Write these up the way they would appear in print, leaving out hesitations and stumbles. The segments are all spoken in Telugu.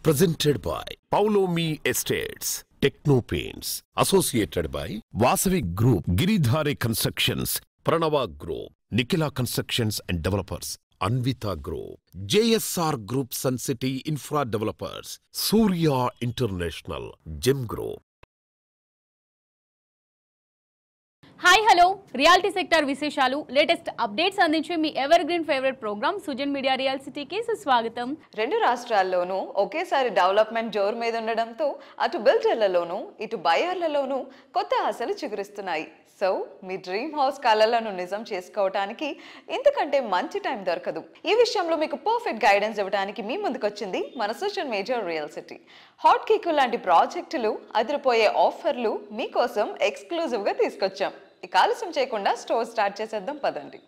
Presented by Paulomi Estates, Techno Paints, associated by Vasavi Group, Giridhare Constructions, Pranava Group, Nikila Constructions and Developers, Anvita Group, JSR Group Sun City Infra Developers, Surya International, Gem Group. Hi hello reality sector విశేషాలు లేటెస్ట్ అప్డేట్స్ అందించే మీ evergreen favourite programme Sujan media real సిటీకి సుస్వాగతం. రెండు రాష్ట్రాల్లోనూ ఒకేసారి డెవలప్మెంట్ జోరు మీద ఉండడంతో అటు బిల్డర్లలోనూ ఇటు బయర్లలోనూ కొత్త ఆశలు చిగురిస్తున్నాయి. సో మీ డ్రీమ్ హౌస్ కలలను నిజం చేసుకోవడానికి ఇంతకంటే మంచి టైం దొరకదు. ఈ విషయంలో మీకు పర్ఫెక్ట్ గైడెన్స్ ఇవ్వడానికి మీ ముందుకొచ్చింది మన Sujan major real city. Hot cake లాంటి ప్రాజెక్టులు, అదిరిపోయే ఆఫర్లు మీకోసం ఎక్స్క్లూజివ్గా తీసుకొచ్చాం. ఇక ఆలస్యం చేయకుండా స్టోర్ స్టార్ట్ చేసేద్దాం పదండి.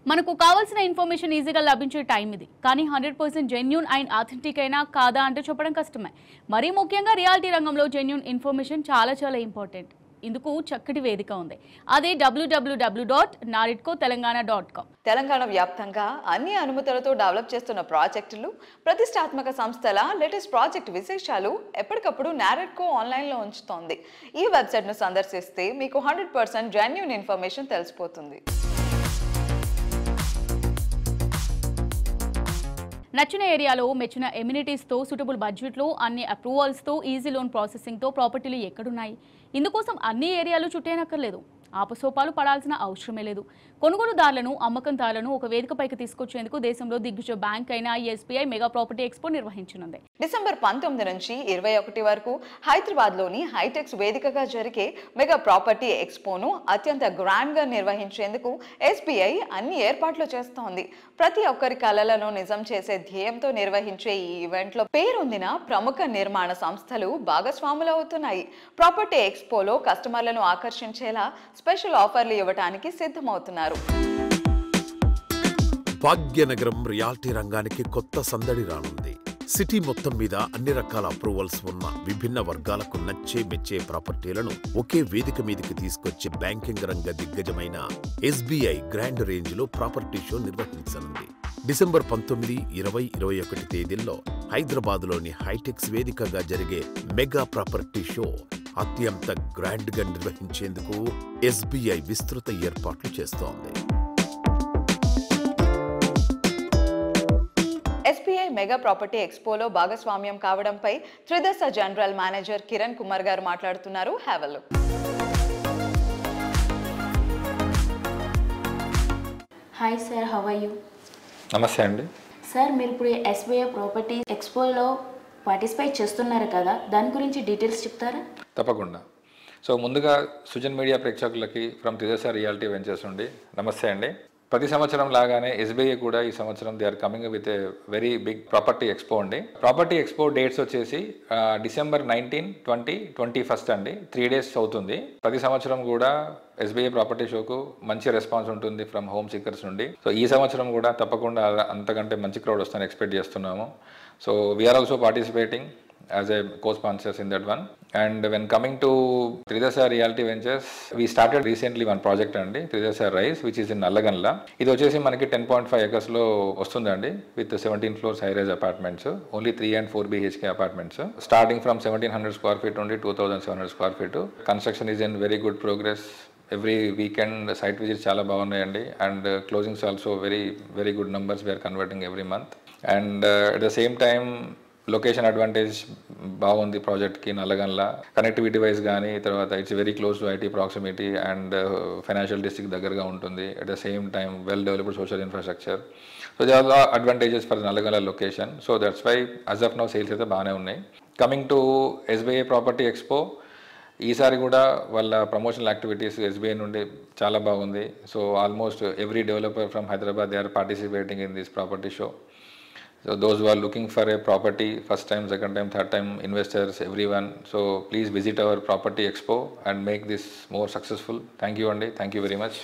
మనకు కావాల్సిన ఇన్ఫర్మేషన్ ఈజీగా లభించే టైం ఇది. కానీ 100% జెన్యూన్ అండ్ ఆథెంటిక్ అయినా కాదా అంటే చెప్పడం కష్టమే. మరీ ముఖ్యంగా రియాలిటీ రంగంలో జెన్యూన్ ఇన్ఫర్మేషన్ చాలా ఇంపార్టెంట్. ఇందుకు చక్కటి వేదిక ఉంది. అదే www.naritcotelangana.com. తెలంగాణ వ్యాప్తంగా అన్ని అనుమతులతో డెవలప్ చేస్తున్న ప్రాజెక్టులు, ప్రతిష్టాత్మక సంస్థల లేటెస్ట్ ప్రాజెక్ట్ విశేషాలు ఎప్పటికప్పుడు నారెట్కో ఆన్లైన్లో ఉంచుతోంది. ఈ వెబ్సైట్ను సందర్శిస్తే మీకు 100% జెన్యూన్ ఇన్ఫర్మేషన్ తెలిసిపోతుంది. నచ్చిన ఏరియాలో మెచ్చిన ఎమ్యూనిటీస్తో, సూటబుల్ బడ్జెట్లో, అన్ని అప్రూవల్స్తో, ఈజీ లోన్ ప్రాసెసింగ్తో ప్రాపర్టీలు ఎక్కడున్నాయి? ఇందుకోసం అన్ని ఏరియాలు చుట్టేనక్కర్లేదు. ఆపసోపాలు పడాల్సిన అవసరమే లేదు. కొనుగోలుదారులను, అమ్మకందారులను ఒక వేదికపైకి తీసుకొచ్చేందుకు దేశంలో దిగ్గజ బ్యాంక్ అయిన ఎస్బీఐ మెగా ప్రాపర్టీ ఎక్స్పో నిర్వహించనుంది. డిసెంబర్ 19 నుంచి 21 వరకు హైదరాబాద్లోని హైటెక్స్ వేదికగా జరిగే మెగా ప్రాపర్టీ ఎక్స్పోను అత్యంత గ్రాండ్గా నిర్వహించేందుకు ఎస్బీఐ అన్ని ఏర్పాట్లు చేస్తోంది. ప్రతి ఒక్కరి కలలను నిజం చేసే ధ్యేయంతో నిర్వహించే ఈ ఈవెంట్లో పేరొందిన ప్రముఖ నిర్మాణ సంస్థలు భాగస్వాములు అవుతున్నాయి. ప్రాపర్టీ ఎక్స్పోలో కస్టమర్లను ఆకర్షించేలా స్పెషల్ ఆఫర్లు ఇవ్వడానికి సిద్ధమవుతున్నారు. భాగ్యనగరం రియాలిటీ రంగానికి కొత్త సందడి రానుంది. సిటీ మొత్తం మీద అన్ని రకాల అప్రూవల్స్ ఉన్న విభిన్న వర్గాలకు నచ్చే మెచ్చే ప్రాపర్టీలను ఒకే వేదిక మీదకి తీసుకొచ్చే బ్యాంకింగ్ రంగ దిగ్గజమైన ఎస్బీఐ గ్రాండ్ రేంజ్ లో ప్రాపర్టీ షో నిర్వహించనుంది. డిసెంబర్ 19, 20, 21 తేదీల్లో హైదరాబాద్లోని హైటెక్స్ వేదికగా జరిగే మెగా ప్రాపర్టీ షో అత్యంత గ్రాండ్ గా నిర్వహించేందుకు ఎస్బీఐ విస్తృత ఏర్పాట్లు చేస్తోంది. ఎస్బీఐ మెగా ప్రాపర్టీ ఎక్స్పోలో భాగస్వామ్యం కావడంపై త్రిదశ జనరల్ మేనేజర్ కిరణ్ కుమార్ గారు మాట్లాడుతున్నారు. Have a look. Hi sir, how are you? నమస్తే అండి. సార్, మీరు ఇప్పుడు ఎస్బీఐ ప్రాపర్టీ ఎక్స్పోలో పార్టిసిపేట్ చేస్తున్నారు కదా, దాని గురించి డీటెయిల్స్ చెప్తారా? తప్పకుండా. సో ముందుగా సుజన్ మీడియా ప్రేక్షకులకి ఫ్రమ్ త్రిదశ రియాలిటీ వెంచర్స్ నుండి నమస్తే అండి. ప్రతి సంవత్సరం లాగానే ఎస్బీఐ కూడా ఈ సంవత్సరం they are coming with a very big property expo అండి. ప్రాపర్టీ ఎక్స్పో డేట్స్ వచ్చేసి డిసెంబర్ 19, 20, 21 అండి. 3 days అవుతుంది. ప్రతి సంవత్సరం కూడా ఎస్బీఐ ప్రాపర్టీ షోకు మంచి రెస్పాన్స్ ఉంటుంది ఫ్రమ్ హోమ్ సీకర్స్ నుండి. సో ఈ సంవత్సరం కూడా తప్పకుండా అంతకంటే మంచి క్రౌడ్ వస్తుందని ఎక్స్పెక్ట్ చేస్తున్నాము. So we are also participating as a co-sponsors in that one. And when coming to Tridasa Realty Ventures, we started recently one project andi, Tridasa Rise, which is in Nallaganla. Idu vachesi manaki 10.5 acres lo ostundandi with 17 floors high rise apartments, only 3 and 4 BHK apartments, starting from 1700 square feet only 2700 square feet. Construction is in very good progress. Every weekend site visits చాలా బాగున్నాయండి. And closings also very good numbers we are converting every month. And at the same time location advantage బాగుంది ప్రాజెక్ట్కి. నల్లగన్లా కనెక్టివిటీ వైజ్ కానీ, తర్వాత it's very close to IT proximity and financial district దగ్గరగా ఉంటుంది. At the same time well developed social infrastructure. So they are advantages for Nallagandla location. So that's why as of now sales అయితే బాగానే ఉన్నాయి. Coming to SBI property expo, ఈసారి కూడా వాళ్ళ ప్రమోషనల్ యాక్టివిటీస్ ఎస్బీఐ నుండి చాలా బాగుంది. So almost every developer from Hyderabad they are participating in this property show. So those who are looking for a property, first time, second time, third time investors, everyone. So please visit our property expo and make this more successful. Thank you, Andy. Thank you very much.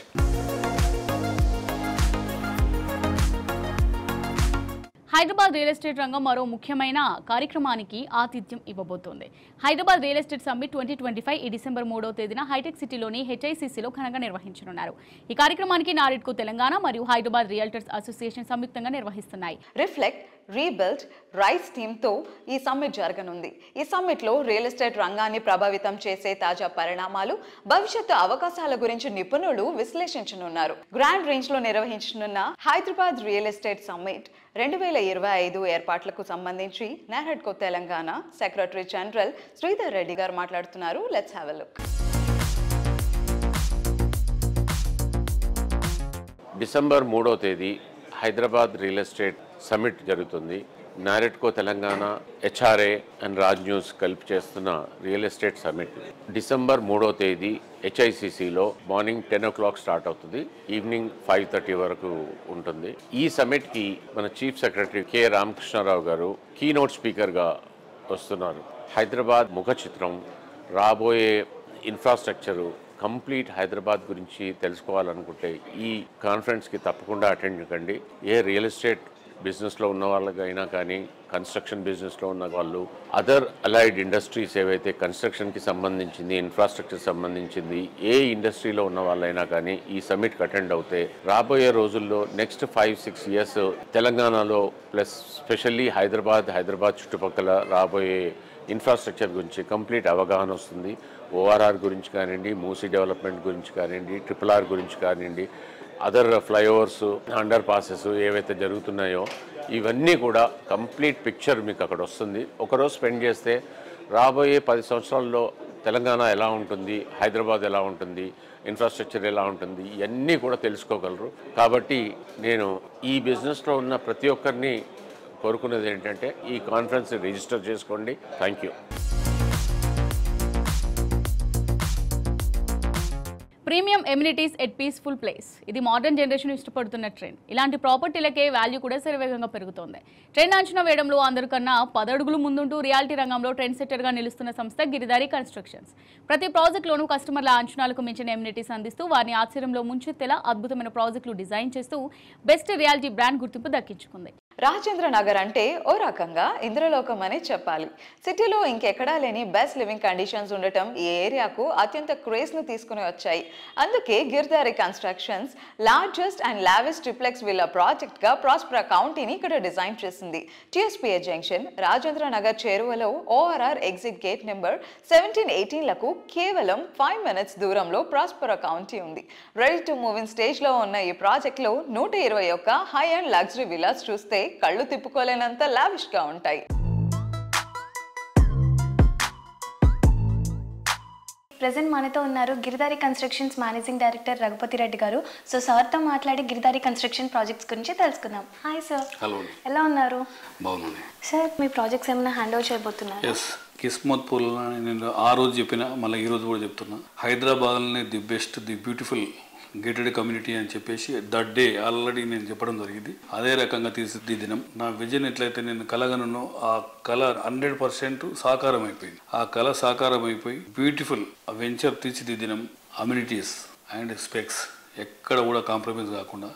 Hyderabad real estate రంగం మరో ముఖ్యమైన కార్యక్రమానికి ఆతిథ్యం ఇవ్వబోతోంది. హైదరాబాద్ రియల్ ఎస్టేట్ సమ్మిట్ 2025 ఈ డిసెంబర్ 3వ తేదీన హైటెక్ సిటీలోని HICCలో ఘనంగా నిర్వహించనున్నారు. ఈ కార్యక్రమానికి నారెడ్కో తెలంగాణ మరియు హైదరాబాద్ రియల్టర్స్ అసోసియేషన్ సంయుక్తంగా నిర్వహిస్తున్నాయి. రిఫ్లెక్ట్, రీబిల్డ్, రైస్ టీమ్తో ఈ సమ్మిట్ జరగనుంది. ఈ సమ్మిట్లో రియల్ ఎస్టేట్ రంగాన్ని ప్రభావితం చేసే తాజా పరిణామాలు, భవిష్యత్తు అవకాశాల గురించి నిపుణులు విశ్లేషించనున్నారు. గ్రాండ్ రేంజ్ లో నిర్వహించనున్న హైదరాబాద్ రియల్ ఎస్టేట్ సమ్మిట్ 2025 ఏర్పాట్లకు సంబంధించి నారెడ్కో తెలంగాణ సెక్రటరీ జనరల్ శ్రీధర్ రెడ్డి గారు మాట్లాడుతున్నారు. Let's have a look. December 3వ తేదీ హైదరాబాద్ రియల్ ఎస్టేట్ సమ్మిట్ జరుగుతుంది. NAREDCO Telangana, HRA and Raj news కలిపి చేస్తున్న రియల్ ఎస్టేట్ సమ్మిట్ డిసెంబర్ 3వ తేదీ HICCలో మార్నింగ్ 10 o'clock స్టార్ట్ అవుతుంది, ఈవినింగ్ 5:30 వరకు ఉంటుంది. ఈ సమ్మిట్కి మన చీఫ్ సెక్రటరీ K. రామకృష్ణారావు గారు కీనోట్ స్పీకర్గా వస్తున్నారు. హైదరాబాద్ ముఖ చిత్రం, రాబోయే ఇన్ఫ్రాస్ట్రక్చరు, కంప్లీట్ హైదరాబాద్ గురించి తెలుసుకోవాలనుకుంటే ఈ కాన్ఫరెన్స్కి తప్పకుండా అటెండ్ కండి. ఏ రియల్ ఎస్టేట్ బిజినెస్లో ఉన్న వాళ్ళకైనా కానీ, కన్స్ట్రక్షన్ బిజినెస్లో ఉన్న వాళ్ళు, అదర్ అలైడ్ ఇండస్ట్రీస్ ఏవైతే కన్స్ట్రక్షన్కి సంబంధించింది, ఇన్ఫ్రాస్ట్రక్చర్ సంబంధించింది, ఏ ఇండస్ట్రీలో ఉన్న వాళ్ళైనా కానీ ఈ సమ్మిట్కి అటెండ్ అవుతే రాబోయే రోజుల్లో నెక్స్ట్ 5-6 years తెలంగాణలో ప్లస్ స్పెషల్లీ హైదరాబాద్ చుట్టుపక్కల రాబోయే ఇన్ఫ్రాస్ట్రక్చర్ గురించి కంప్లీట్ అవగాహన వస్తుంది. ORR గురించి కానివ్వండి, మూసీ డెవలప్మెంట్ గురించి కానివ్వండి, RRR గురించి కానివ్వండి, అదర్ ఫ్లైఓవర్స్, అండర్ పాసెస్ ఏవైతే జరుగుతున్నాయో ఇవన్నీ కూడా కంప్లీట్ పిక్చర్ మీకు అక్కడ వస్తుంది. ఒకరోజు స్పెండ్ చేస్తే రాబోయే 10 సంవత్సరాల్లో తెలంగాణ ఎలా ఉంటుంది, హైదరాబాద్ ఎలా ఉంటుంది, ఇన్ఫ్రాస్ట్రక్చర్ ఎలా ఉంటుంది, ఇవన్నీ కూడా తెలుసుకోగలరు. కాబట్టి నేను ఈ బిజినెస్లో ఉన్న ప్రతి ఒక్కరిని కోరుకునేది ఏంటంటే ఈ కాన్ఫరెన్స్ రిజిస్టర్ చేసుకోండి. Thank you. Premium amenities at peaceful place. ఇది మోడర్న్ జనరేషన్ ఇష్టపడుతున్న ట్రెండ్. ఇలాంటి ప్రాపర్టీలకే వాల్యూ కూడా శరవేగంగా పెరుగుతోంది. ట్రెండ్ అంచనా వేయడంలో అందరికన్నా 10 అడుగులు ముందుంటూ రియాలిటీ రంగంలో ట్రెండ్ సెట్టర్గా నిలుస్తున్న సంస్థ గిరిధారి కన్స్ట్రక్షన్స్. ప్రతి ప్రాజెక్టులోనూ కస్టమర్ల అంచనాలకు మించిన ఎమ్యూనిటీస్ అందిస్తూ వారిని ఆశ్చర్యంలో ముంచెత్తేలా అద్భుతమైన ప్రాజెక్టులు డిజైన్ చేస్తూ బెస్ట్ రియాలిటీ బ్రాండ్ గుర్తింపు దక్కించుకుంది. రాజేంద్ర నగర్ అంటే ఓ రకంగా ఇంద్రలోకం అని చెప్పాలి. సిటీలో ఇంకెక్కడా లేని బెస్ట్ లివింగ్ కండిషన్స్ ఉండటం ఈ ఏరియాకు అత్యంత క్రేజ్ ను తీసుకుని వచ్చాయి. అందుకే Giridhari constructions largest and lavish triplex villa project గా ప్రాస్పరా కౌంటీని ఇక్కడ డిజైన్ చేసింది. TSPA జంక్షన్, రాజేంద్ర నగర్ చేరువలో ORR ఎగ్జిట్ గేట్ నెంబర్ 17-18లకు కేవలం 5 minutes దూరంలో ప్రాస్పరా కౌంటీ ఉంది. Ready to move in stage లో ఉన్న ఈ ప్రాజెక్ట్ లో 121 హై అండ్ లగ్జరీ విల్లాస్ చూస్తే కళ్ళు తిప్పుకోలేనంత లావిష్ గా ఉంటాయి. ప్రెజెంట్ మనతో ఉన్నారు Giridhari constructions managing director Raghupathi Reddy గారు. సో సార్తో మాట్లాడి గిరిధారి కన్స్ట్రక్షన్ ప్రాజెక్ట్స్ గురించి తెలుసుకుందాం. Hi sir. హలో. ఎలా ఉన్నారు? బాగున్నాను సార్. మీ ప్రాజెక్ట్స్ ఏమైనా హ్యాండ్ ఓవర్ చేయబోతున్నారు? ఎస్, కిస్మత్పూర్లో నేను ఆ రోజు చెప్పిన, మళ్ళీ ఈరోజు కూడా చెప్తున్నా, హైదరాబాద్లోనే the best, the beautiful gated community అని చెప్పేసి దట్ డే ఆల్రెడీ నేను చెప్పడం జరిగింది. అదే రకంగా తీర్చిదిద్దినం. నా విజన్ ఎట్లయితే నేను కలగనో ఆ కళ 100% సాకారం అయిపోయింది. ఆ కళ సాకారం అయిపోయి బ్యూటిఫుల్ వెంచర్ తీర్చిదిద్దినం. అమ్యూనిటీస్ అండ్ స్పెక్స్ ఎక్కడ కూడా కాంప్రమైజ్ కాకుండా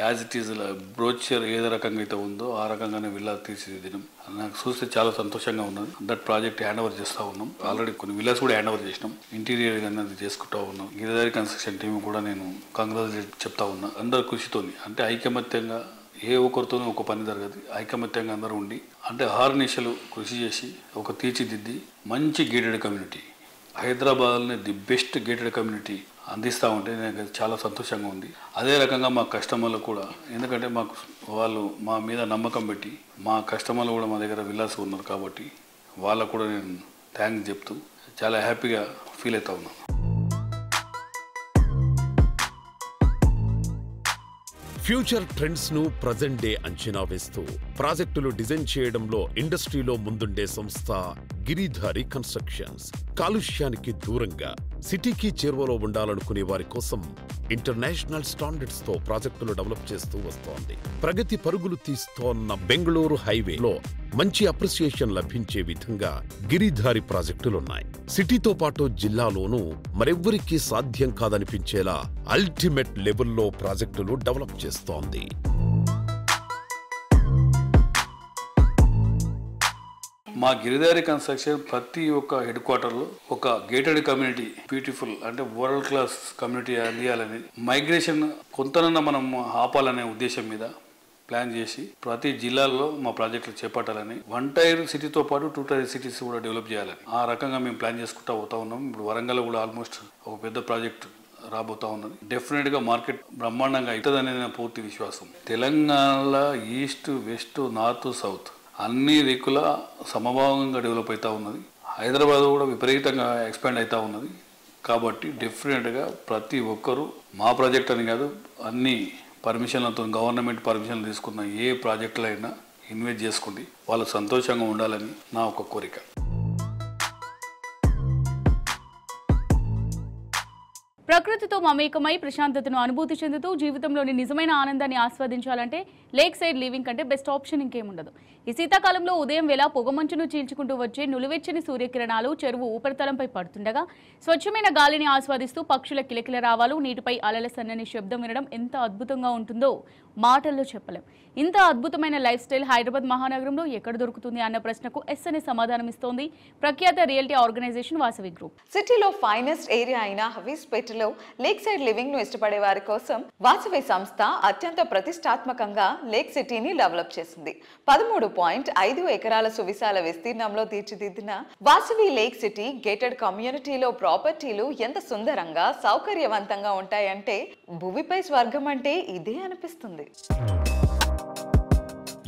యాజ్ ఇట్ ఈజ్ బ్రోచర్ ఏ రకంగా అయితే ఉందో ఆ రకంగానే విల్లా తీర్చిదిద్దినం. నాకు చూస్తే చాలా సంతోషంగా ఉన్నది. దట్ ప్రాజెక్ట్ హ్యాండ్ ఓవర్ చేస్తూ ఉన్నాం. ఆల్రెడీ కొన్ని విల్లాస్ కూడా హ్యాండ్ ఓవర్ చేసినాం. ఇంటీరియర్ అనేది చేసుకుంటూ ఉన్నాం. గిరిధారి కన్స్ట్రక్షన్ టీం కూడా నేను కంగ్రాచులేట్ చెప్తా ఉన్నా. అందరు కృషితోని, అంటే ఐకమత్యంగా, ఏ ఒక్కరితోనూ ఒక పని జరగదు, ఐకమత్యంగా అందరూ ఉండి, అంటే అహర్నిశలు కృషి చేసి ఒక తీర్చిదిద్ది మంచి గేటెడ్ కమ్యూనిటీ, హైదరాబాద్లోనే ది బెస్ట్ గేటెడ్ కమ్యూనిటీ అందిస్తూ ఉంటే నాకు చాలా సంతోషంగా ఉంది. అదే రకంగా మా కస్టమర్లు కూడా, ఎందుకంటే మాకు వాళ్ళు మా మీద నమ్మకం పెట్టి, మా కస్టమర్లు కూడా మా దగ్గర విల్లాస్ ఉన్నారు కాబట్టి వాళ్ళకు కూడా నేను థ్యాంక్స్ చెప్తూ చాలా హ్యాపీగా ఫీల్ అవుతా ఉన్నాను. ఫ్యూచర్ ట్రెండ్స్ ను ప్రజెంట్ డే అంచనా వేస్తూ ప్రాజెక్టులు డిజైన్ చేయడంలో ఇండస్ట్రీలో ముందుండే సంస్థ గిరిధారి కన్స్ట్రక్షన్స్. కాలుష్యానికి దూరంగా సిటీకి చేరువలో ఉండాలనుకునే వారి కోసం ఇంటర్నేషనల్ స్టాండర్డ్స్ తో ప్రాజెక్టులు డెవలప్ చేస్తూ వస్తోంది. ప్రగతి పరుగులు తీస్తోన్న బెంగళూరు హైవేలో మంచి అప్రిసియేషన్ లభించే విధంగా గిరిధారి ప్రాజెక్టులున్నాయి. సిటీతో పాటు జిల్లాలోనూ మరెవ్వరికీ సాధ్యం కాదనిపించేలా అల్టిమేట్ లెవెల్లో ప్రాజెక్టులు డెవలప్ చేస్తోంది. మా గిరిదారి కన్స్ట్రక్షన్ ప్రతి ఒక్క హెడ్ క్వార్టర్లో ఒక గేటెడ్ కమ్యూనిటీ బ్యూటిఫుల్ అంటే వరల్డ్ క్లాస్ కమ్యూనిటీ అందియాలని మైగ్రేషన్ కొంతనన్నా మనం ఆపాలనే ఉద్దేశం మీద ప్లాన్ చేసి ప్రతి జిల్లాల్లో మా ప్రాజెక్టులు చేపట్టాలని 1 టైర్ సిటీతో పాటు 2 టైర్ సిటీస్ కూడా డెవలప్ చేయాలని ఆ రకంగా మేము ప్లాన్ చేసుకుంటూ పోతా ఉన్నాం. ఇప్పుడు వరంగల్ కూడా ఆల్మోస్ట్ ఒక పెద్ద ప్రాజెక్ట్ రాబోతా ఉన్నది. డెఫినెట్గా మార్కెట్ బ్రహ్మాండంగా అవుతుందనే నా పూర్తి విశ్వాసం. తెలంగాణలో ఈస్ట్ వెస్ట్ నార్త్ సౌత్ అన్ని దిక్కుల సమభావంగా డెవలప్ అవుతూ ఉన్నది. హైదరాబాద్ కూడా విపరీతంగా ఎక్స్పాండ్ అవుతూ ఉన్నది. కాబట్టి డెఫినెట్గా ప్రతి ఒక్కరూ మా ప్రాజెక్ట్ అని కాదు అన్ని పర్మిషన్లతో గవర్నమెంట్ పర్మిషన్లు తీసుకున్న ఏ ప్రాజెక్టులో అయినా ఇన్వెస్ట్ చేసుకుంటే వాళ్ళు సంతోషంగా ఉండాలని నా ఒక కోరిక. ప్రకృతితో మమేకమై ప్రశాంతతను అనుభూతి చెందుతూ జీవితంలోని నిజమైన ఆనందాన్ని ఆస్వాదించాలంటే లేక్ సైడ్ లివింగ్ కంటే బెస్ట్ ఆప్షన్ ఇంకేముండదు. ఈ శీతాకాలంలో ఉదయం వేళ పొగమంచును చీల్చుకుంటూ వచ్చే నులివెచ్చని సూర్యకిరణాలు చెరువు ఉపరితలంపై పడుతుండగా స్వచ్ఛమైన గాలిని ఆస్వాదిస్తూ పక్షుల కిలకిల రావాలు నీటిపై అలల సన్నని శబ్దం వినడం ఎంత అద్భుతంగా ఉంటుందో మాటల్లో చెప్పలేం. ఇంత అద్భుతమైన లైఫ్ స్టైల్ హైదరాబాద్ మహానగరంలో ఎక్కడ దొరుకుతుంది అన్న ప్రశ్నకు ఎస్ అనే సమాధానం ఇస్తోంది ప్రఖ్యాత రియల్టీ ఆర్గనైజేషన్ వాసవి గ్రూప్. సిటీలో ఫైనెస్ట్ ఏరియా అయిన హవీస్పేటలో లేక్ సైడ్ లివింగ్ ను ఇష్టపడే వారి కోసం వాసవి సంస్థ అత్యంత ప్రతిష్టాత్మకంగా లేక్ సిటీని డెవలప్ చేసింది. 13.5 ఎకరాల సువిశాల విస్తీర్ణంలో తీర్చిదిద్దిన వాసవి లేక్ సిటీ గేటెడ్ కమ్యూనిటీలో ప్రాపర్టీలు ఎంత సుందరంగా సౌకర్యవంతంగా ఉంటాయంటే భూమిపై స్వర్గం అంటే ఇదే అనిపిస్తుంది.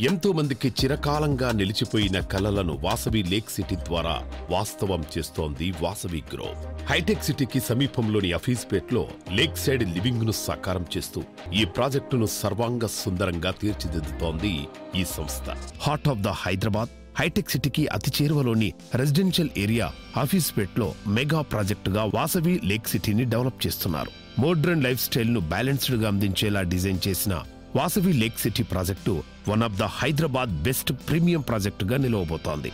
ఎంతో మందికి చిరకాలంగా నిలిచిపోయిన కలలను వాసవి లేక్ సిటీ ద్వారా వాస్తవం చేస్తోంది వాసవి గ్రూప్. హైటెక్ సిటీకి సమీపంలోని అఫీస్పేట్లో లేక్ సైడ్ లివింగ్ ను సాకారం చేస్తూ ఈ ప్రాజెక్టును సర్వాంగ సుందరంగా తీర్చిదిద్దుతోంది ఈ సంస్థ. Heart of the Hyderabad hitech సిటీకి అతి చేరువలోని రెసిడెన్షియల్ ఏరియా ఆఫీస్పేట్లో మెగా ప్రాజెక్టుగా వాసవి లేక్ సిటీని డెవలప్ చేస్తున్నారు. మోడ్రన్ లైఫ్ స్టైల్ ను బ్యాలెన్స్డ్ గా అందించేలా డిజైన్ చేసిన Vasavi lake city project one of the Hyderabad best premium ప్రాజెక్టుగా నిలవబోతోంది.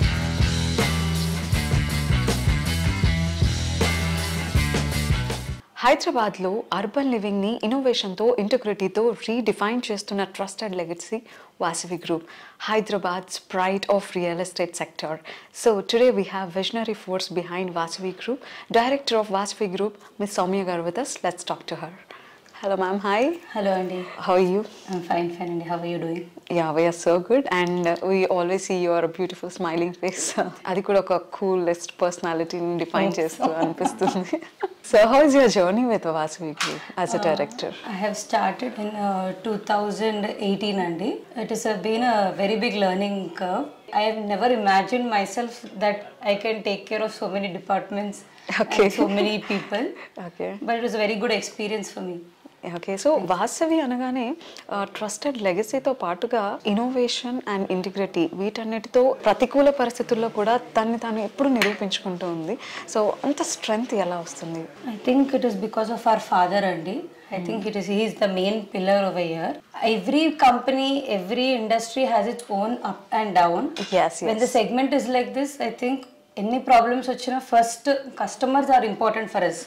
హైదరాబాద్లో అర్బన్ లివింగ్ని ఇన్నోవేషన్తో ఇంటిగ్రిటీతో రీడిఫైన్ చేస్తున్న trusted legacy Vasavi group, Hyderabad's pride of real estate sector. So today we have visionary force behind Vasavi Group, Director of Vasavi Group, Ms. Soumya Garu with us. Let's talk to her. Hello ma'am, hi. Hello Andy. How are you? I'm fine Andy. How are you doing? Yeah, we are so good and we always see your beautiful smiling face. Adi kuda oka coolest personality ni define chestu anipistundi. So how is your journey with Vasavi Group as a director? I have started in 2018 Andy. It has been a very big learning curve. I have never imagined myself that I can take care of so many departments and so many people. Okay. But it was a very good experience for me. Okay, so Vasavi అనగానే ట్రస్టెడ్ లెగసీతో పాటుగా ఇన్నోవేషన్ అండ్ ఇంటిగ్రిటీ వీటన్నిటితో ప్రతికూల పరిస్థితుల్లో కూడా తను తాను ఎప్పుడు నిరూపించుకుంటూ ఉంది. సో అంత స్ట్రెంగ్త్ ఎలా వస్తుంది? I think it is because of our father Andy. I think he is the main pillar over here. Every company, every industry has its own up and down. Yes. When the segment is like this, I think any problems ochina first customers are important for us.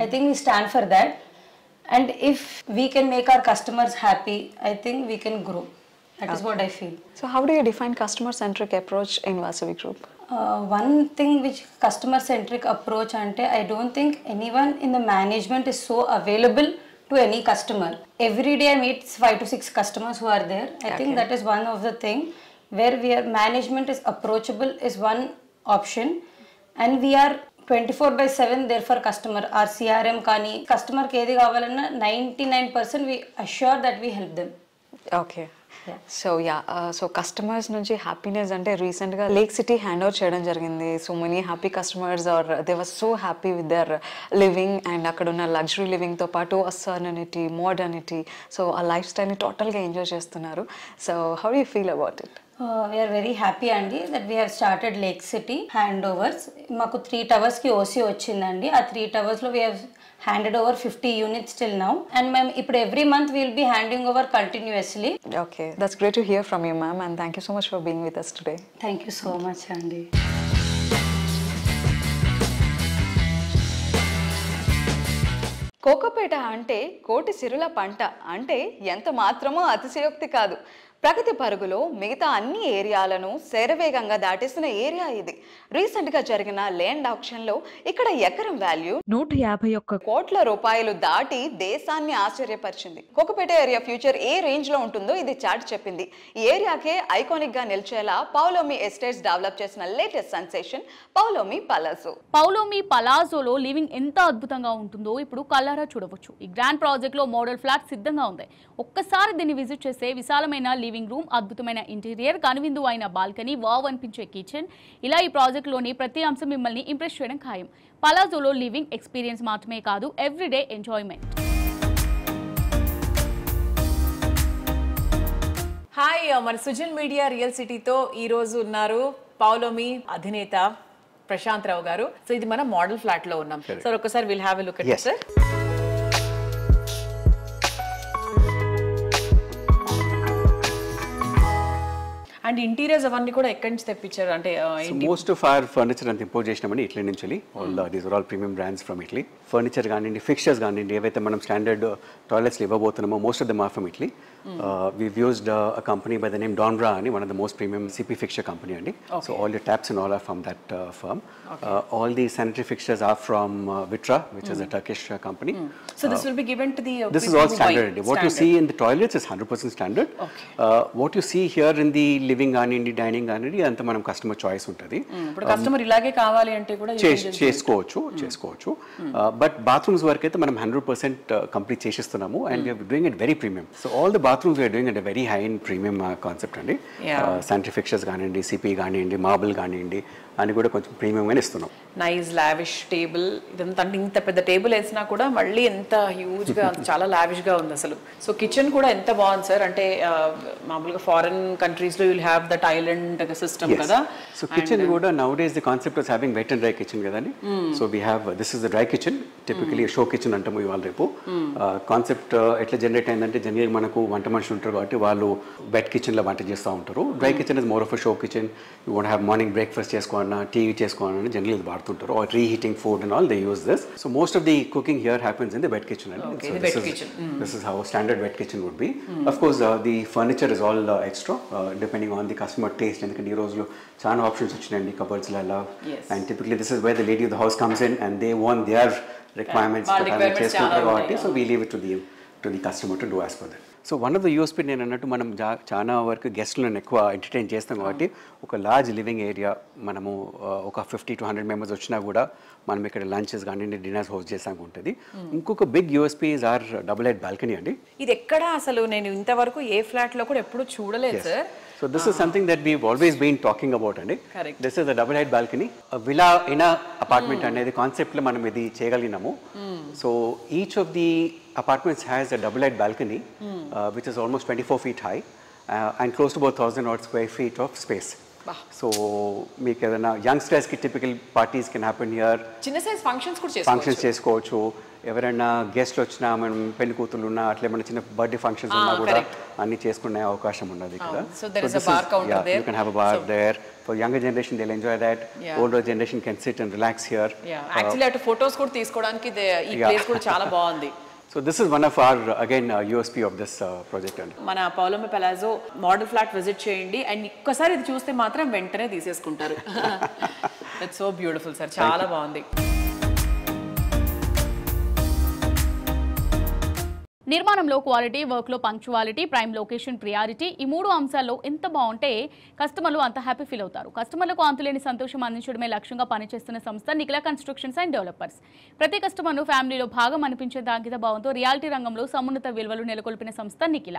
I think we stand for that. And if we can make our customers happy, I think we can grow. That is what I feel. So how do you define customer-centric approach in Vasavi Group? One thing which customer-centric approach ante, I don't think anyone in the management is so available to any customer. Every day I meet 5 to 6 customers who are there. I think that is one of the thing where management is approachable is one option, and we are 24/7 there for customer. Our CRM kani customer ki edi kavalanna 99% we assure that we help them. Okay. So customers నుంచి హ్యాపీనెస్ అంటే రీసెంట్గా లేక్ సిటీ హ్యాండ్ ఓవర్ చేయడం జరిగింది. So many happy customers are they were so happy with their living and అక్కడ ఉన్న లగ్జరీ లివింగ్తో పాటు అసర్నిటీ, మోడర్నిటీ, సో ఆ లైఫ్ స్టైల్ని టోటల్గా ఎంజాయ్ చేస్తున్నారు. So how you feel about it? We are very happy Andy that we have started Lake City handovers. Maku 3 towers ki OC ochindandi. Aa 3 towers lo we have handed over 50 units till now, and ma'am ippudu every month we will be handing over continuously. Okay, that's great to hear from you ma'am, and thank you so much for being with us today. Thank you so much Andy. Kokapet అంటే కోటి సిరుల పంట అంటే ఎంత మాత్రమో అతిశయోక్తి కాదు. ప్రగతి పరుగులో మిగతా అన్ని ఏరియాలను శరవేగంగా దాటేసిన ఏరియా ఇది. రీసెంట్ గా జరిగిన ల్యాండ్ ఆక్షన్ లో ఇక్కడ ఎకరం వాల్యూ 151 కోట్ల రూపాయలు దాటి దేశాన్ని ఆశ్చర్యపరిచింది. కోకపేట ఏరియా ఫ్యూచర్ ఏ రేంజ్ లో ఉంటుందో ఇది చాటి చెప్పింది. ఈ ఏరియాకే ఐకానిక్ గా నిలిచేలా పౌలోమి ఎస్టేట్స్ డెవలప్ చేసిన latest sensation Paulomi Palazzo. Paulomi పలాజోలో లివింగ్ ఎంత అద్భుతంగా ఉంటుందో ఇప్పుడు కళ్ళారా చూడవచ్చు. ఈ గ్రాండ్ ప్రాజెక్ట్ లో మోడల్ ఫ్లాట్ సిద్ధంగా ఉంది. ఒక్కసారి దీన్ని విజిట్ చేస్తే విశాలమైన లివింగ్ రూమ్, అద్భుతమైన ఇంటీరియర్, కనువిందు అయిన బాల్కనీ, వావ్ అనిపించే కిచెన్, ఇలా ఈ ప్రాజెక్ట్ లోని ప్రతి అంశం మిమ్మల్ని ఇంప్రెస్ చేయడం ఖాయం. పలాజోలో లివింగ్ ఎక్స్పీరియన్స్ మాత్రమే కాదు, ఎవ్రీడే ఎంజాయ్మెంట్. హాయ్, మన సుజన్ మీడియా రియల్ సిటీతో ఈ రోజు ఉన్నారు పౌలోమి అధినేత ప్రశాంత్ రావు గారు. సో ఇది మన మోడల్ ఫ్లాట్ లో ఉన్నాం సార్. ఒకసారి will have a look at it sir. And interiors అవన్నీ కూడా ఎక్కడి నుంచి తెప్పించారు? అంటే మోస్ట్ ఆఫ్ అవర్ ఫర్నిచర్ అంతా ఇంపోర్ట్ చేసినామని ఇటలీ నుంచి. These are all premium brands from Italy. Furniture కానివ్వండి, ఫిక్చర్స్ కానివ్వండి, ఏవైతే మనం స్టాండర్డ్ టాయిలెట్స్లో ఇవ్వబోతున్నామో most of them are from Italy. We've used a company by the name Donra, one of the most premium CP fixture company. Okay. So all your taps and all are from that firm. Okay. All the sanitary fixtures are from Vitra, which is a Turkish company. So this will be given to the this is all standard. What you see in the toilets is 100% standard. Okay. What you see here in the living and dining anta manam customer choice untadi. But customer ilage kavali ante kuda chesukochu. But bathrooms work aithe manam 100% complete chestunnamu, and we are doing it very premium. So all the bathrooms we are doing at a very high end premium concept andi. Sanitary fixtures gaanindi, CP gaanindi, marble gaanindi అని కూడా కొంచెం ప్రీమియం గానే ఇస్తున్నాం. Nice lavish table. ఇదంతా అంటే ఇంత పెద్ద టేబుల్ వేసినా కూడా మళ్ళీ ఎంత హ్యూజ్ గా చాలా లావిష్ గా ఉంది అసలు. సో కిచెన్ కూడా ఎంత బాగుంది సార్. అంటే మామూలుగా ఫారెన్ కంట్రీస్ లో you'll have that island system కదా. సో కిచెన్ కూడా nowadays the concept of having wet and dry kitchen కదండి. So we have this is the dry kitchen, typically show kitchen అంటాము ఇవాళ రేపు. కాన్సెప్ట్ ఎట్లా జనరేట్ అయిందంటే జనరల్గా మనకు వంట మనుషులు ఉంటారు కాబట్టి వాళ్ళు వెట్ కిచెన్ లో వంట చేస్తూ ఉంటారు. Dry kitchen is more of a show kitchen. You want have morning breakfast చేసుకోవాలి, టీవీ చేసుకోవాలని జనరల్ ఇది వాడుతుంటారు. Or reheating food and all they use this. So most of the cooking here happens in the wet kitchen. This is how standard wet kitchen would be. Of course the furniture is all extra depending on the customer taste. ఎందుకంటే ఈ రోజులో చాలా ఆప్షన్స్ వచ్చినాయండి కబర్డ్స్ లలో. And typically this is where the lady of the house comes in and they want their requirements చేసుకుంటారు కాబట్టి so we leave it to the customer to do as per that. So one of the USP నేను అన్నట్టు మనం చాలా వరకు గెస్ట్లను ఎక్కువ ఎంటర్టైన్ చేస్తాం కాబట్టి ఒక లార్జ్ లివింగ్ ఏరియా మనము ఒక 50 to 100 మెంబర్స్ వచ్చినా కూడా మనం ఇక్కడ లంచెస్ కానీ డిన్నర్స్ హోస్ట్ చేసాక ఉంటుంది. ఇంకొక big USP is our double head balcony అండి. ఇది ఎక్కడ అసలు నేను ఇంతవరకు ఏ ఫ్లాట్ లో కూడా ఎప్పుడు చూడలేదు sir. So this is something that we've always been talking about andi. This is a double head balcony, a villa in a apartment anedi concept lo manam idi cheyagalinamu. So each of the apartments has a double head balcony which is almost 24 feet high and close to about 1000 odd square feet of space. So meeku edana youngsters ki typical parties can happen here. Chinna size functions chesukochu. ఎవరైనా గెస్ట్లు వచ్చినా మనం పెళ్లి కూతురు ఉన్నా అట్లా ఏమైనా చిన్న బర్త్డే ఫంక్షన్స్ ఉన్నా కూడా అన్ని చేసుకునే అవకాశం ఉన్నది ఇక్కడ. So there is a bar counter there. You can have a bar there. For younger generation they'll enjoy that. Older generation can sit and relax here. Actually అటు ఫోటోస్ కూడా తీసుకోవడానికి ఈ ప్లేస్ కూడా చాలా బాగుంది. So this is one of our again USP of this project. మన Paulomi palazzo model flat visit చేయండి అండ్ ఒక్కసారి ఇది చూస్తే మాత్రం వెంటనే తీసేసుకుంటారు. ఇట్స్ సో బ్యూటిఫుల్ సార్, చాలా బాగుంది. నిర్మాణంలో క్వాలిటీ, వర్క్లో పంక్చువాలిటీ, ప్రైమ్ లొకేషన్ ప్రియారిటీ, ఈ మూడు అంశాల్లో ఎంత బాగుంటే కస్టమర్లు అంత హ్యాపీ ఫీల్ అవుతారు. కస్టమర్లకు అంతులేని సంతోషం అందించడమే లక్ష్యంగా పనిచేస్తున్న సంస్థ నిఖిల కన్స్ట్రక్షన్స్ అండ్ డెవలపర్స్. ప్రతి కస్టమర్ను ఫ్యామిలీలో భాగం అనిపించే అంకిత భావంతో రియాలిటీ రంగంలో సమున్నత విలువలు నెలకొల్పిన సంస్థ నిఖిల.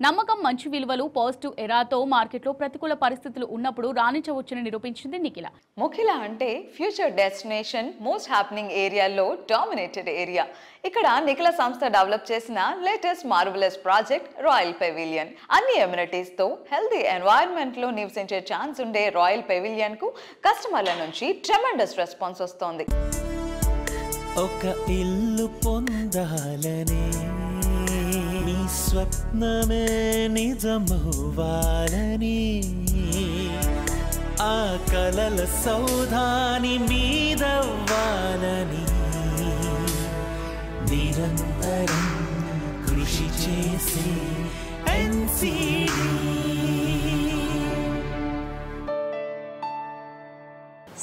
నమ్మకం, మంచి విలువలు, పాజిటివ్ ఎరాతో మార్కెట్లో ప్రతికూల పరిస్థితులు ఉన్నప్పుడు రాణించవచ్చని నిరూపించింది నిఖిల. ముఖిల అంటే ఫ్యూచర్ డెస్టినేషన్ మోస్ట్ హ్యాపెనింగ్ ఏరియాలో డామినేటెడ్ ఏరియా. ఇక్కడ నిఖిల సంస్థ డెవలప్ చేసిన latest marvellous project royal pavilion. అన్ని ఎమ్యూనిటీస్ తో హెల్తీ ఎన్వైరన్మెంట్ లో నివసించే ఛాన్స్ ఉండే రాయల్ పెవిలియన్ కు కస్టమర్ల నుంచి ట్రెమెండస్ రెస్పాన్స్ వస్తోంది. ఒక ఇల్లు పొందాలని నీ స్వప్నమే నిజమవ్వాలని ఆ కలల సౌధాని మీదవ్వాలని నిరంతరం కృషి చేసే NCD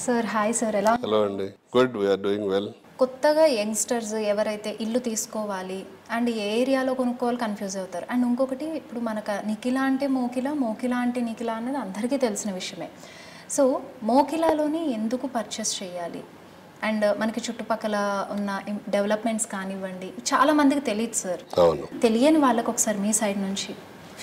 సార్ హాయ్ సార్, ఎలా? హలో అండి, గుడ్, వీఆర్ డూయింగ్ వెల్. కొత్తగా యంగ్స్టర్స్ ఎవరైతే ఇల్లు తీసుకోవాలి అండ్ ఏ ఏరియాలో కొనుక్కోవాలి కన్ఫ్యూజ్ అవుతారు. అండ్ ఇంకొకటి, ఇప్పుడు మనకు నిఖిలా అంటే మోకిలా, మోకిలా అంటే నిఖిలా అన్నది అందరికీ తెలిసిన విషయమే. సో మోకిలాలోని ఎందుకు పర్చేస్ చేయాలి? అండ్ మనకి చుట్టుపక్కల ఉన్న డెవలప్మెంట్స్ కానివ్వండి, చాలా మందికి తెలియదు సార్. అవును, తెలియని వాళ్ళకి ఒకసారి మీ సైడ్ నుంచి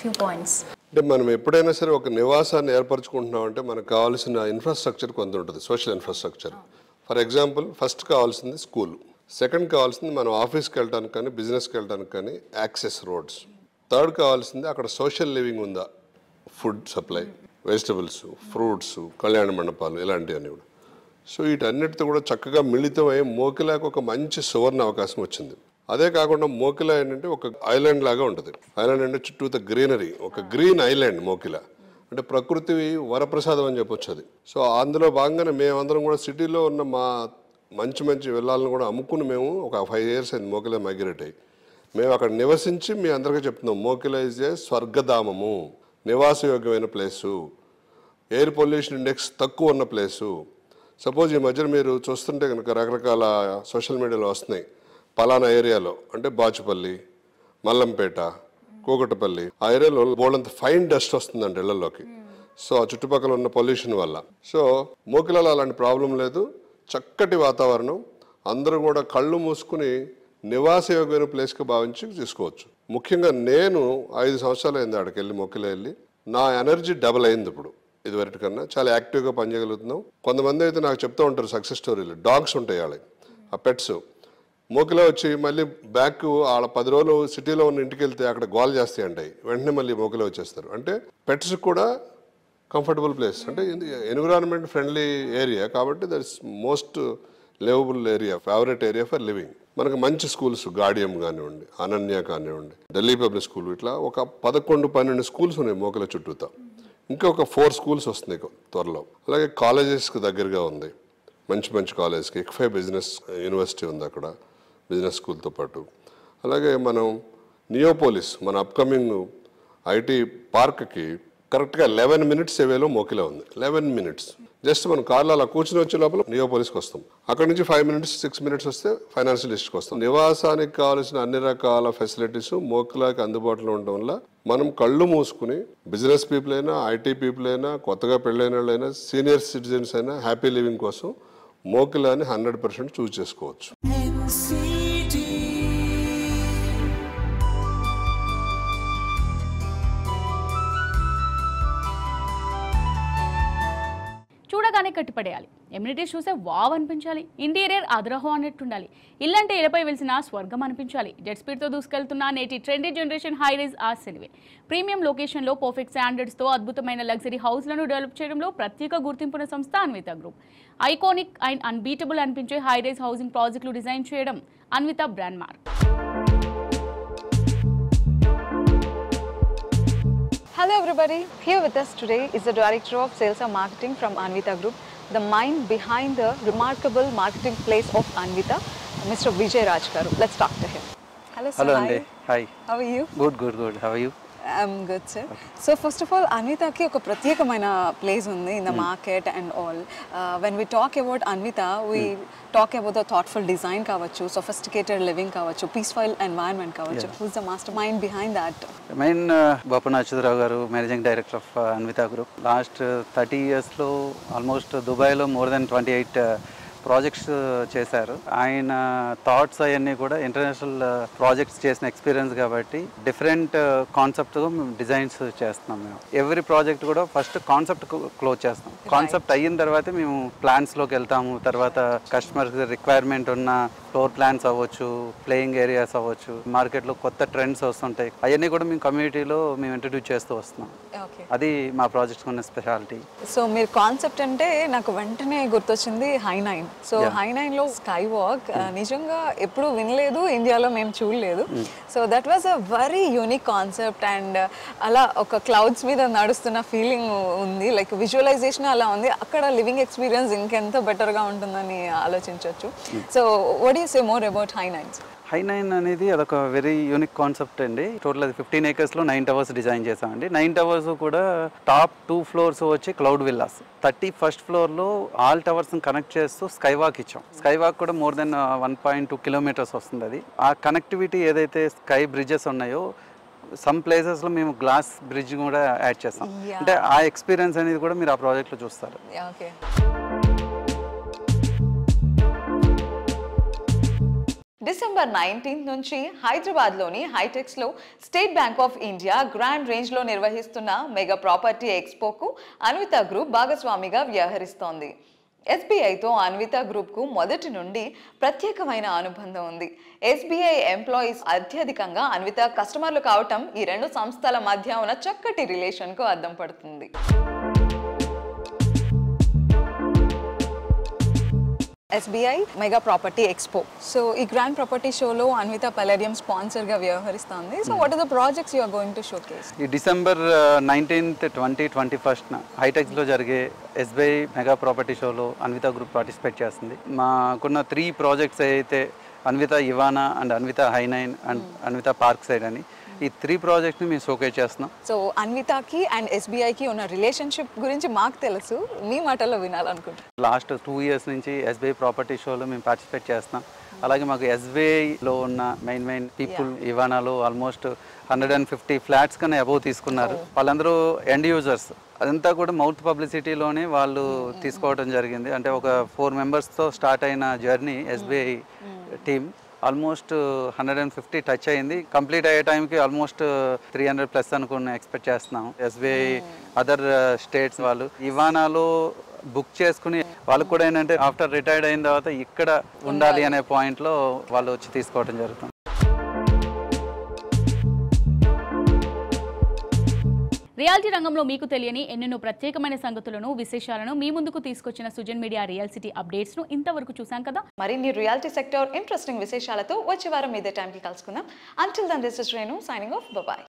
ఫ్యూ పాయింట్స్. అంటే మనం ఎప్పుడైనా సరే ఒక నివాసాన్ని ఏర్పరచుకుంటున్నాం అంటే మనకు కావాల్సిన ఇన్ఫ్రాస్ట్రక్చర్ కొంత ఉంటుంది, social infrastructure. For example, first కావాల్సింది స్కూల్, సెకండ్ కావాల్సింది మనం ఆఫీస్కి వెళ్ళడానికి కానీ బిజినెస్కి వెళ్ళడానికి కానీ యాక్సెస్ రోడ్స్, థర్డ్ కావాల్సింది అక్కడ సోషల్ లివింగ్ ఉందా, ఫుడ్ సప్లై, వెజిటబుల్స్, ఫ్రూట్స్, కళ్యాణ మండపాలు, ఇలాంటివన్నీ కూడా. సో వీటన్నిటితో కూడా చక్కగా మిళితమై మోకిలాకు ఒక మంచి సువర్ణ అవకాశం వచ్చింది. అదే కాకుండా మోకిలా ఏంటంటే ఒక ఐలాండ్ లాగా ఉంటుంది. ఐలాండ్ అంటే చుట్టూత గ్రీనరీ, ఒక గ్రీన్ ఐలాండ్ మోకిలా అంటే ప్రకృతి వరప్రసాదం అని చెప్పొచ్చు అది. సో అందులో భాగంగానే మేమందరం కూడా సిటీలో ఉన్న మా మంచి మంచి విల్లాలను కూడా అమ్ముకుని మేము ఒక 5 years అయింది మోకిలా మైగ్రేట్ అయ్యి. మేము అక్కడ నివసించి మీ అందరికీ చెప్తున్నాం, మోకిలా ఈజ్ ఏ స్వర్గధామము, నివాసయోగ్యమైన ప్లేసు, ఎయిర్ పొల్యూషన్ ఇండెక్స్ తక్కువ ఉన్న ప్లేసు. సపోజ్ ఈ మధ్యన మీరు చూస్తుంటే కనుక రకరకాల సోషల్ మీడియాలో వస్తున్నాయి, పలానా ఏరియాలో అంటే బాచుపల్లి, మల్లంపేట, కూకటపల్లి, ఆ ఏరియాలో బోల్డంత ఫైన్ డస్ట్ వస్తుందండి ఇళ్లలోకి. సో ఆ చుట్టుపక్కల ఉన్న పొల్యూషన్ వల్ల. సో మోకిలాలో అలాంటి ప్రాబ్లం లేదు, చక్కటి వాతావరణం, అందరూ కూడా కళ్ళు మూసుకుని నివాసయోగ్యమైన ప్లేస్కి భావించి తీసుకోవచ్చు. ముఖ్యంగా నేను 5 సంవత్సరాలు అయింది అక్కడికి వెళ్ళి, మోకిలా వెళ్ళి. నా ఎనర్జీ డబల్ అయింది ఇప్పుడు ఇదివరకు కన్నా, చాలా యాక్టివ్గా పనిచేయగలుగుతున్నాం. కొంతమంది అయితే నాకు చెప్తూ ఉంటారు సక్సెస్ స్టోరీలు, డాగ్స్ ఉంటాయి వాళ్ళకి, ఆ పెట్స్ మోకిలా వచ్చి మళ్ళీ బ్యాక్ వాళ్ళ 10 రోజులు సిటీలో ఉన్న ఇంటికి వెళ్తే అక్కడ గోల్ చేస్తాయి అంటాయి, వెంటనే మళ్ళీ మోకిలా వచ్చేస్తారు. అంటే పెట్స్ కూడా కంఫర్టబుల్ ప్లేస్, అంటే ఎన్విరాన్మెంట్ ఫ్రెండ్లీ ఏరియా కాబట్టి that is most liveable area, favourite area for living. మనకు మంచి స్కూల్స్, గాడియం కానివ్వండి, అనన్య కానివ్వండి, ఢిల్లీ పబ్లిక్ స్కూల్, ఇట్లా ఒక 11-12 స్కూల్స్ ఉన్నాయి మోకిలా చుట్టూతా. ఇంకొక 4 schools వస్తున్నాయి త్వరలో. అలాగే కాలేజెస్కి దగ్గరగా ఉంది, మంచి మంచి కాలేజ్కి. ఇక్ఫై బిజినెస్ యూనివర్సిటీ ఉంది అక్కడ, బిజినెస్ స్కూల్తో పాటు. అలాగే మనం నియోపోలిస్, మన అప్కమింగ్ ఐటీ పార్క్కి కరెక్ట్గా 11 minutes అవేలో మోకిలా ఉంది. 11 minutes జస్ట్ మనం కార్లో అలా కూర్చుని వచ్చే లోపల నియోపోలిస్కి వస్తాం. అక్కడ నుంచి 5 minutes 6 minutes వస్తే ఫైనాన్షియల్ లిస్ట్కి వస్తాం. నివాసానికి కావాల్సిన అన్ని రకాల ఫెసిలిటీస్ మోకిలాకి అందుబాటులో ఉండడం వల్ల మనం కళ్ళు మూసుకుని బిజినెస్ పీపుల్ అయినా, ఐటీ పీపుల్ అయినా, కొత్తగా పెళ్ళైన వాళ్ళైనా, సీనియర్ సిటిజన్స్ అయినా హ్యాపీ లివింగ్ కోసం మోకిలాని 100% చూస్ చేసుకోవచ్చు. చూడగానే కట్టిపడేయాలి, ఎమ్యూనిటీస్ చూసే వావ్ అనిపించాలి, ఇంటీరియర్ అదరహో అన్నట్టుండాలి, ఇల్లంటే ఇలపై వెలిసిన స్వర్గం అనిపించాలి. జెట్ స్పీడ్తో దూసుకెళ్తున్న నేటి trendy generation high rise arts anyway premium లొకేషన్లో పర్ఫెక్ట్ స్టాండర్డ్స్తో అద్భుతమైన లగ్జరీ హౌస్లను డెవలప్ చేయడంలో ప్రత్యేక గుర్తింపున్న సంస్థ Anvita group. Iconic and unbeatable అనిపించే హై రైజ్ హౌసింగ్ ప్రాజెక్టులు డిజైన్ చేయడం Anvita brand mark. Hello everybody, here with us today is the Director of Sales and Marketing from Anvita Group, the mind behind the remarkable marketing place of Anvita, Mr. Vijay Raj garu. Let's talk to him. Hello sir. Hello Andy. Hi. How are you? Good. How are you? I'm good sir. Okay. So first of all, Anvita ki oka pratyekamaina place undi in the market and all. When we talk about Anvita, we talk about the thoughtful design kavachu, sophisticated living kavachu, peaceful environment kavachu. Yeah. Who's the mastermind behind that? Main Bapana Achyutarao garu, Managing Director of Anvita Group. Last 30 years lo almost Dubai lo more than 28 projects చేశారు. ఆయన థాట్స్ అవన్నీ కూడా ఇంటర్నేషనల్ ప్రాజెక్ట్స్ చేసిన ఎక్స్పీరియన్స్ కాబట్టి డిఫరెంట్ కాన్సెప్ట్తో మేము డిజైన్స్ చేస్తున్నాం. మేము ఎవ్రీ ప్రాజెక్ట్ కూడా ఫస్ట్ కాన్సెప్ట్ క్లోజ్ చేస్తాం. కాన్సెప్ట్ అయిన తర్వాత మేము ప్లాన్స్లోకి వెళ్తాము. తర్వాత కస్టమర్స్ రిక్వైర్మెంట్ ఉన్న ఫ్లోర్ ప్లాన్స్ అవ్వచ్చు, ప్లేయింగ్ ఏరియాస్ అవ్వచ్చు, మార్కెట్లో కొత్త ట్రెండ్స్ వస్తుంటాయి, అవన్నీ కూడా మేము కమ్యూనిటీలో మేము ఇంట్రడ్యూస్ చేస్తూ వస్తున్నాం. అది మా ప్రాజెక్ట్స్ ఉన్న స్పెషాలిటీ. సో మీరు కాన్సెప్ట్ అంటే నాకు వెంటనే గుర్తొచ్చింది హై9. సో హై9లో స్కై వాక్ నిజంగా ఎప్పుడు వినలేదు, ఇండియాలో మేము చూడలేదు. So that was a very unique concept and అలా ఒక క్లౌడ్స్ మీద నడుస్తున్న ఫీలింగ్ ఉంది, లైక్ విజువలైజేషన్ అలా ఉంది. అక్కడ లివింగ్ ఎక్స్పీరియన్స్ ఇంకెంత బెటర్గా ఉంటుందని ఆలోచించవచ్చు. So what you say more about హై9? హై9 అనేది అదొక వెరీ యూనిక్ కాన్సెప్ట్ అండి. టోటల్ అది 15 acresలో 9 towers డిజైన్ చేసామండి. 9 towers కూడా టాప్ 2 floors వచ్చి క్లౌడ్ విల్లాస్. 31st floorలో ఆల్ టవర్స్ని కనెక్ట్ చేస్తూ స్కై వాక్ ఇచ్చాం. స్కై వాక్ కూడా మోర్ దెన్ 1.2 kilometers వస్తుంది. అది ఆ కనెక్టివిటీ ఏదైతే స్కై బ్రిడ్జెస్ ఉన్నాయో సమ్ ప్లేసెస్లో మేము గ్లాస్ బ్రిడ్జ్ కూడా యాడ్ చేస్తాం. అంటే ఆ ఎక్స్పీరియన్స్ అనేది కూడా మీరు ఆ ప్రాజెక్ట్లో చూస్తారు. డిసెంబర్ 19 నుంచి హైదరాబాద్లోని హైటెక్స్లో state bank of India grand రేంజ్లో నిర్వహిస్తున్న మెగా ప్రాపర్టీ ఎక్స్పోకు అన్విత గ్రూప్ భాగస్వామిగా వ్యవహరిస్తోంది. ఎస్బీఐతో అన్విత గ్రూప్కు మొదటి నుండి ప్రత్యేకమైన అనుబంధం ఉంది. ఎస్బీఐ ఎంప్లాయీస్ అత్యధికంగా అన్విత కస్టమర్లు కావటం ఈ రెండు సంస్థల మధ్య ఉన్న చక్కటి రిలేషన్కు అద్దం పడుతుంది. SBI మెగా ప్రాపర్టీ ఎక్స్పో. సో ఈ గ్రాండ్ ప్రాపర్టీ షోలో అన్విత పల్లెడియం స్పాన్సర్గా వ్యవహరిస్తుంది. So what are the projects you are going to showcase? ఈ డిసెంబర్ 19th 2021 హైటెక్స్లో జరిగే SBI మెగా ప్రాపర్టీ షోలో అన్విత గ్రూప్ పార్టిసిపేట్ చేస్తుంది. మాకున్న 3 ప్రాజెక్ట్స్ అయితే అన్విత ఇవానా అండ్ అన్విత హై9 అండ్ అన్విత పార్క్ సైడ్ అని ఈ 3 ప్రాజెక్ట్ని మేము షోకేస్ చేస్తున్నాం. సో అన్వితకి అండ్ ఎస్బీఐకి ఉన్న రిలేషన్షిప్ గురించి మాకు తెలుసు, మీ మాటల్లో వినాలనుకుంటున్నాను. లాస్ట్ 2 years నుంచి SBI ప్రాపర్టీ షోలో మేము పార్టిసిపేట్ చేస్తున్నాం. అలాగే మాకు SBIలో ఉన్న మెయిన్ పీపుల్ ఇవానాలో ఆల్మోస్ట్ 150 ఫ్లాట్స్ కన్నా అబోవ్ తీసుకున్నారు. వాళ్ళందరూ ఎండ్ యూజర్స్. అదంతా కూడా మౌత్ పబ్లిసిటీలోనే వాళ్ళు తీసుకోవడం జరిగింది. అంటే ఒక 4 members-తో స్టార్ట్ అయిన journey SBI team almost 150 touch అయింది. కంప్లీట్ అయ్యే టైంకి ఆల్మోస్ట్ 300+ అనుకుని ఎక్స్పెక్ట్ చేస్తున్నాం. SBI అదర్ స్టేట్స్ వాళ్ళు ఇవానాలో బుక్ చేసుకుని వాళ్ళకు కూడా ఏంటంటే ఆఫ్టర్ రిటైర్డ్ అయిన తర్వాత ఇక్కడ ఉండాలి అనే పాయింట్లో వాళ్ళు వచ్చి తీసుకోవడం జరుగుతుంది. రియాలిటీ రంగంలో మీకు తెలియని ఎన్నెన్నో ప్రత్యేకమైన సంగతులను, విశేషాలను మీ ముందుకు తీసుకొచ్చిన సుజన్ మీడియా రియల్ సిటీ అప్డేట్స్ను ఇంతవరకు చూసాం కదా. మరిన్ని రియాలిటీ సెక్టర్ ఇంట్రెస్టింగ్ విశేషాలతో వచ్చే వారం ఇదే టైంకి కలుసుకుందాం. Until then this is Renu signing off. By.